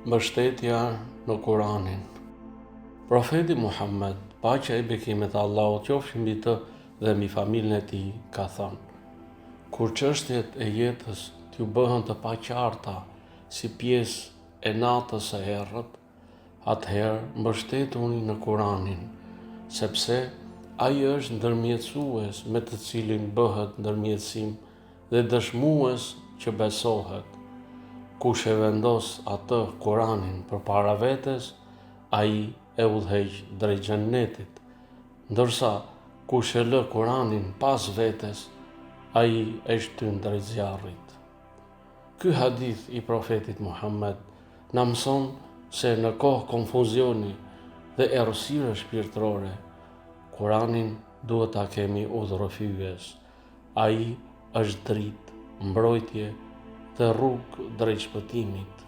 Mbështetja në Kuranin. Profeti Muhammed, paqja e bekimet e Allahut qofshin mbi të dhe mbi familjen e tij, ka thënë: kur çështjet e jetës t'ju bëhen të paqarta si pjesë e natës së errët, atëherë mbështetuni në Kuranin, sepse ai është ndërmjetësues me të cilin bëhet ndërmjetësim dhe dëshmues që besohet. Kush e vendos atë Kuranin përpara vetes, ai e udhëheq drejt xhennetit, ndërsa kush e lë Kuranin pas vetes, ai e shtyn drejt zjarrit. Ky hadith i profetit Muhammed na mëson se në kohë konfuzioni dhe errësire shpirtërore, Kuranin duhet ta kemi udhërrëfyes. Ai është dritë, mbrojtje dhe rrugë drejt shpëtimit.